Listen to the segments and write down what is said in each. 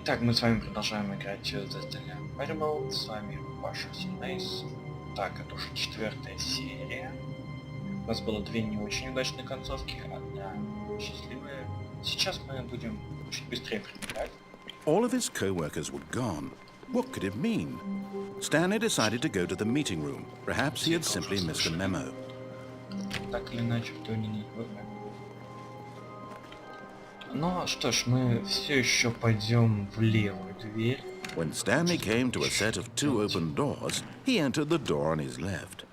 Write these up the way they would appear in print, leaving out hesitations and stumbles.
Итак, мы с вами продолжаем играть в Stanley Parable. С вами ваша synmais. Так, это уже 4-я серия. У нас было 2 не очень удачные концовки, одна счастливая. Сейчас мы будем чуть быстрее пробегать. All of his co-workers were gone. What could it mean? Stanley decided to go to the meeting room. Perhaps he had simply missed a memo. Так или иначе, кто не выбрал. Ну что ж, мы все еще пойдем в левую дверь. When Stanley came to a set of 2 open doors, he entered the door on his left.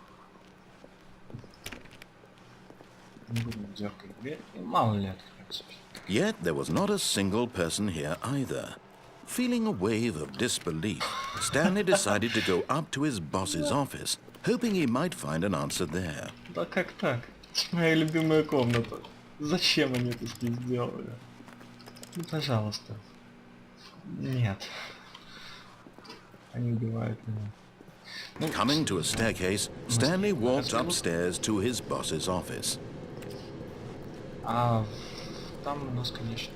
Не будем дергать дверь, и мало ли откроется. Yet there was not a single person here either. Feeling a wave of disbelief, Stanley decided to go up to his boss's office, hoping he might find an answer there. Да как так? Это моя любимая комната. Зачем они это с ней сделали? Ну, пожалуйста. Нет. Они убивают меня. Ну, Coming to a staircase, Stanley walked upstairs to his boss's office. А там у нас, конечно,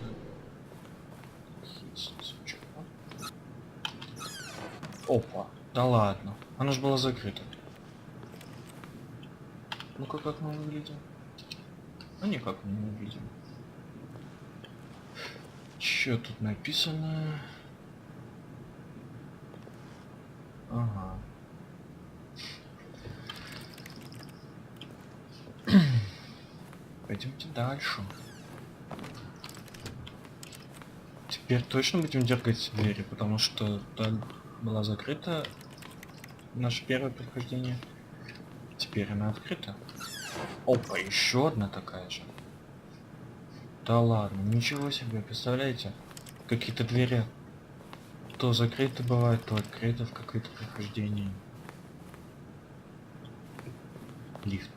опа, да ладно. Она же была закрыта. Ну-ка, как мы выглядим? Ну, никак мы не выглядим. Чё тут написано? Ага. Пойдемте дальше. Теперь точно будем дергать двери, потому что та была закрыта. Наше первое прохождение. Теперь она открыта. Опа, еще одна такая же. Да ладно, ничего себе, представляете? Какие-то двери то закрыты бывают, то открыты в какое-то прохождение. Лифт.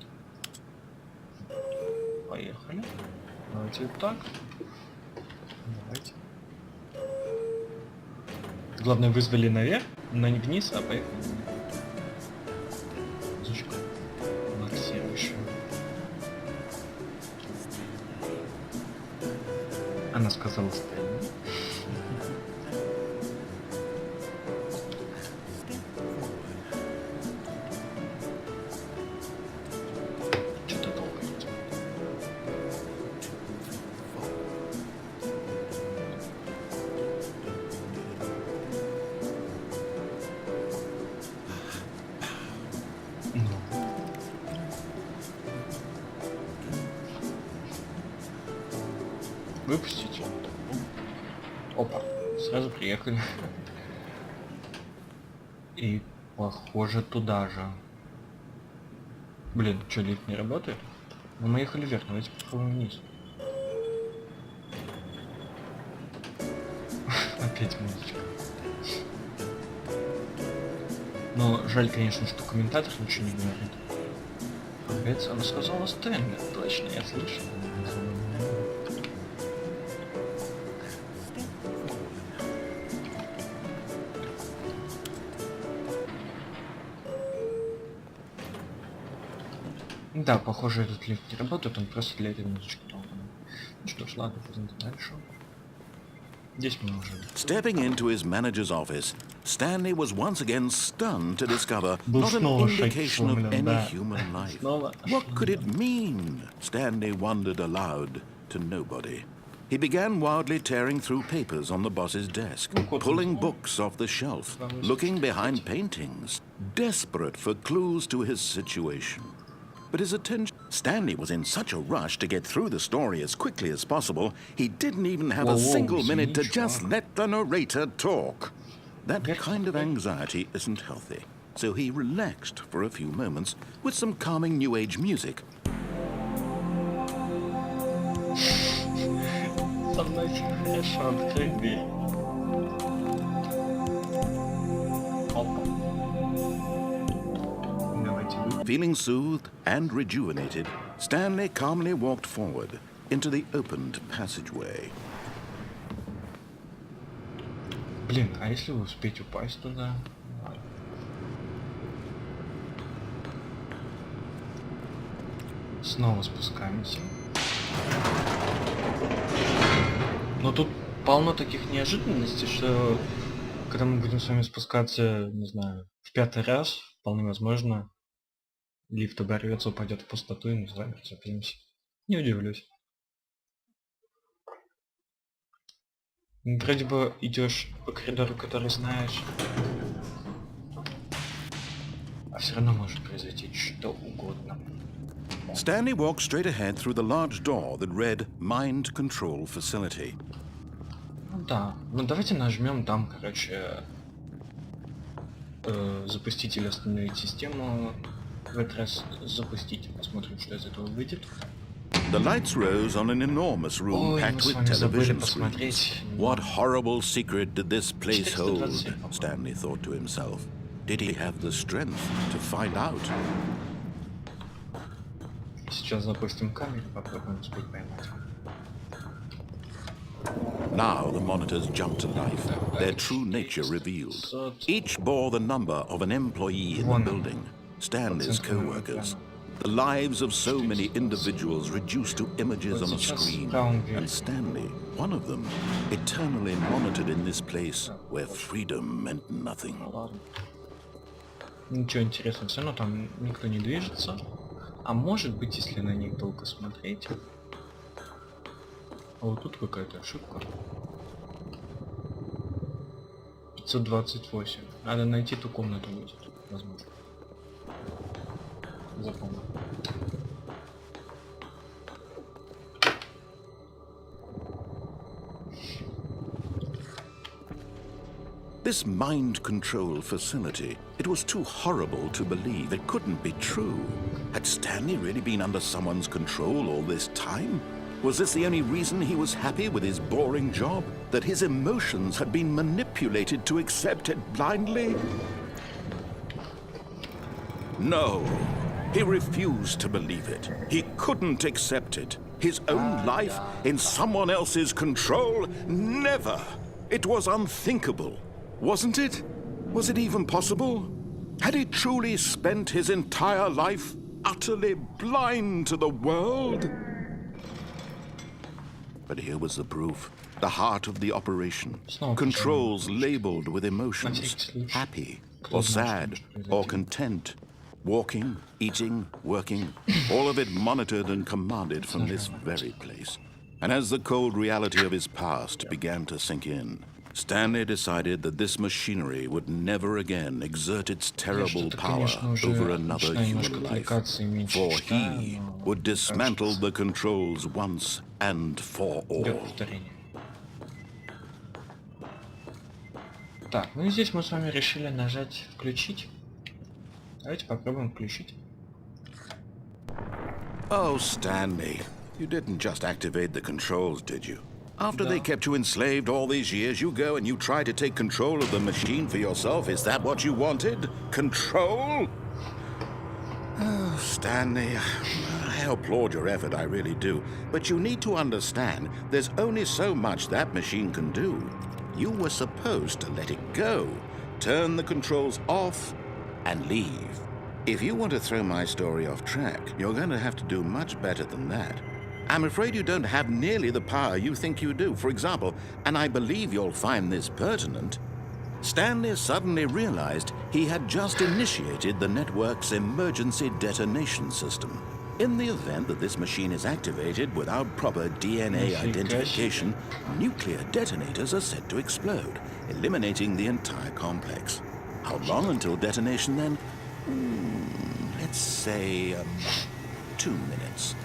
Поехали. Давайте вот так. Давайте. Главное, вызвали наверх, но не вниз, а поехали. Музычка. Максимующая. Она сказала Стэнли. Что-то долго идет. Выпустите. Опа, сразу приехали. И похоже туда же. Блин, что, лифт не работает? Но мы ехали вверх, давайте попробуем вниз. Опять музычка. Но жаль, конечно, что комментатор ничего не говорит. Опять она сказала Стэнли, точно, я слышал. Да, похоже, этот лифт не работает, он просто для этой музычки долбанный. Ну что ж, ладно, пойдем дальше. Здесь мы уже... Stepping into his manager's office, Stanley was once again stunned to discover not an indication of any human life. What could it mean? Stanley wondered aloud to nobody. He began wildly tearing through papers on the boss's desk, pulling books off the shelf, looking behind paintings, desperate for clues to his situation. But his attention... Stanley was in such a rush to get through the story as quickly as possible, he didn't even have a single minute to just let the narrator talk. That kind of anxiety isn't healthy, so he relaxed for a few moments with some calming New Age music. Feeling soothed and rejuvenated, Stanley calmly walked forward into the opened passageway. Блин, а если вы успеете упасть туда? Снова спускаемся. Но тут полно таких неожиданностей, что когда мы будем с вами спускаться, не знаю, в 5-й раз, вполне возможно, лифт оборвется, упадет в пустоту, и мы с вами разобьемся. Не удивлюсь. Вроде бы идешь по коридору, который знаешь, а все равно может произойти что угодно. Stanley walked straight ahead through the large door that read Mind Control Facility. Ну да, ну давайте нажмем там, короче, запустить или остановить систему. В этот раз запустить. Посмотрим, что из этого выйдет. The lights rose on an enormous room packed with television screens. What horrible secret did this place hold? Stanley thought to himself. Did he have the strength to find out? Сейчас запустим камеру, попробуем успеть поймать. Now the monitors jumped to life, their true nature revealed. Each bore the number of an employee in the building, Stanley's co-workers. The lives of so many individuals reduced to images on a screen, and Stanley, one of them, eternally monitored in this place where freedom meant nothing. Ничего интересного, все равно там никто не движется. А может быть, если на них долго смотреть... А вот тут какая-то ошибка. 528. Надо найти ту комнату будет, возможно. Запомнил. This mind control facility, it was too horrible to believe. It couldn't be true. Had Stanley really been under someone's control all this time? Was this the only reason he was happy with his boring job? That his emotions had been manipulated to accept it blindly? No. He refused to believe it. He couldn't accept it. His own life in someone else's control? Never. It was unthinkable. Wasn't it? Was it even possible? Had he truly spent his entire life utterly blind to the world? But here was the proof. The heart of the operation. Controls labeled with emotions. Happy, or sad, or content. Walking, eating, working. All of it monitored and commanded from this very place. And as the cold reality of his past began to sink in, Stanley decided that this machinery would never again exert its terrible power over another human life, for he would dismantle the controls once and for all. Так, ну и здесь мы с вами решили нажать «Включить». Давайте попробуем включить. Oh, Stanley, you didn't just activate the controls, did you? After they kept you enslaved all these years, you go and you try to take control of the machine for yourself. Is that what you wanted? Control? Oh, Stanley, I applaud your effort, I really do. But you need to understand, there's only so much that machine can do. You were supposed to let it go, turn the controls off, and leave. If you want to throw my story off track, you're going to have to do much better than that. I'm afraid you don't have nearly the power you think you do. For example, and I believe you'll find this pertinent, Stanley suddenly realized he had just initiated the network's emergency detonation system. In the event that this machine is activated without proper DNA identification, nuclear detonators are said to explode, eliminating the entire complex. How long until detonation then? Let's say 2 minutes.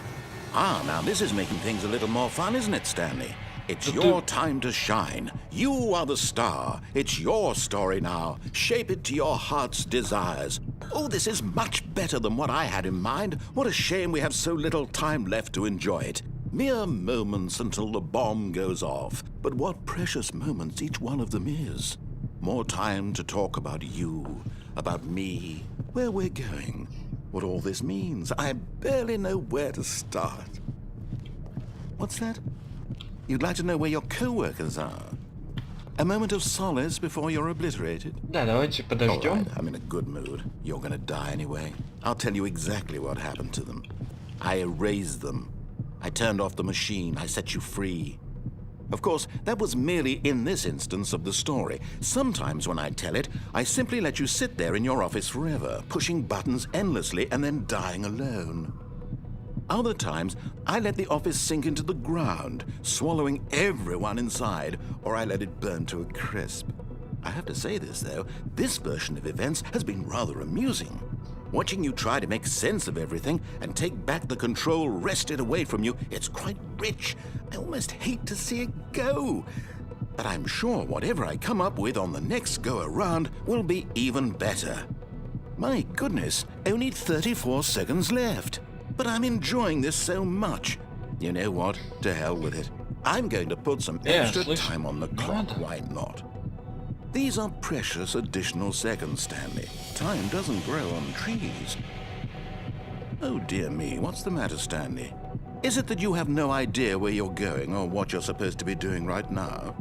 Ah, now this is making things a little more fun, isn't it, Stanley? It's your time to shine. You are the star. It's your story now. Shape it to your heart's desires. Oh, this is much better than what I had in mind. What a shame we have so little time left to enjoy it. Mere moments until the bomb goes off. But what precious moments each one of them is. More time to talk about you, about me, where we're going. What all this means, I barely know where to start. What's that? You'd like to know where your co-workers are? A moment of solace before you're obliterated? Да, давайте подождем. All right, I'm in a good mood. You're gonna die anyway. I'll tell you exactly what happened to them. I erased them. I turned off the machine. I set you free. Of course, that was merely in this instance of the story. Sometimes when I tell it, I simply let you sit there in your office forever, pushing buttons endlessly and then dying alone. Other times, I let the office sink into the ground, swallowing everyone inside, or I let it burn to a crisp. I have to say this, though, this version of events has been rather amusing. Watching you try to make sense of everything and take back the control wrested away from you, it's quite rich. I almost hate to see it go. But I'm sure whatever I come up with on the next go-around will be even better. My goodness, only 34 seconds left. But I'm enjoying this so much. You know what? To hell with it. I'm going to put some extra time on the clock, why not? These are precious additional seconds, Stanley. Time doesn't grow on trees. Oh dear me, what's the matter, Stanley? Is it that you have no idea where you're going or what you're supposed to be doing right now?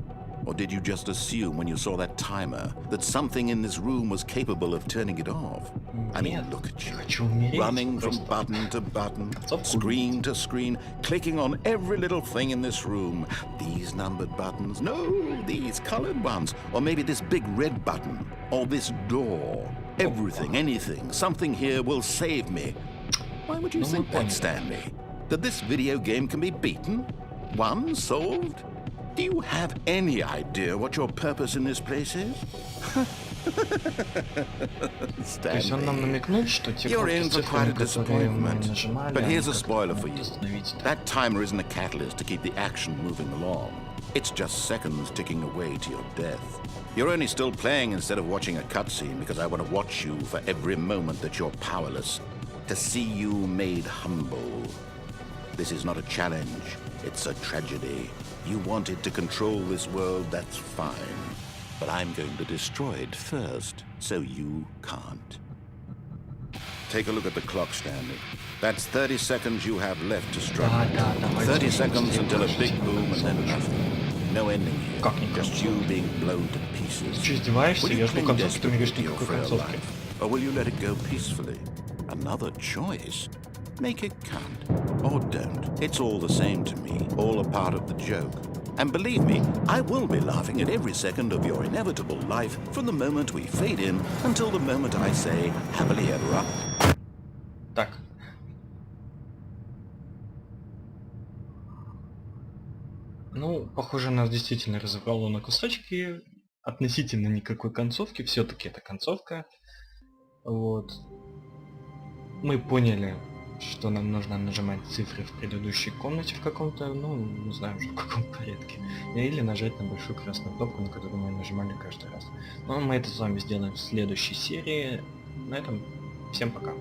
Or did you just assume when you saw that timer that something in this room was capable of turning it off? I mean, look at you, running from button to button, screen to screen, clicking on every little thing in this room. These numbered buttons, no, these colored ones, or maybe this big red button, or this door. Everything, anything, something here will save me. Why would you think that, Stanley? That this video game can be beaten? Won? Solved? Do you have any idea what your purpose in this place is? Stanley, you're in for quite a disappointment. But here's a spoiler for you. That timer isn't a catalyst to keep the action moving along. It's just seconds ticking away to your death. You're only still playing instead of watching a cutscene because I want to watch you for every moment that you're powerless, to see you made humble. This is not a challenge, it's a tragedy. You wanted to control this world, that's fine. But I'm going to destroy it first, so you can't. Take a look at the clock, Stanley. That's 30 seconds you have left to struggle. 30 seconds until a big boom and then nothing. No ending here, just you being blown to pieces. Will you cling desperately to your frail life, or will you let it go peacefully? Another choice? Make it count. Or don't. It's all the same to me, all a part of the joke. And believe me, I will be laughing at every second of your inevitable life from the moment we fade in until the moment I say, happily ever after. Так. Ну, похоже, нас действительно разобрало на кусочки. Относительно никакой концовки. Все-таки это концовка. Вот. Мы поняли, что нам нужно нажимать цифры в предыдущей комнате в каком-то, ну, не знаю уже в каком порядке. Или нажать на большую красную кнопку, на которую мы нажимали каждый раз. Но мы это с вами сделаем в следующей серии. На этом всем пока.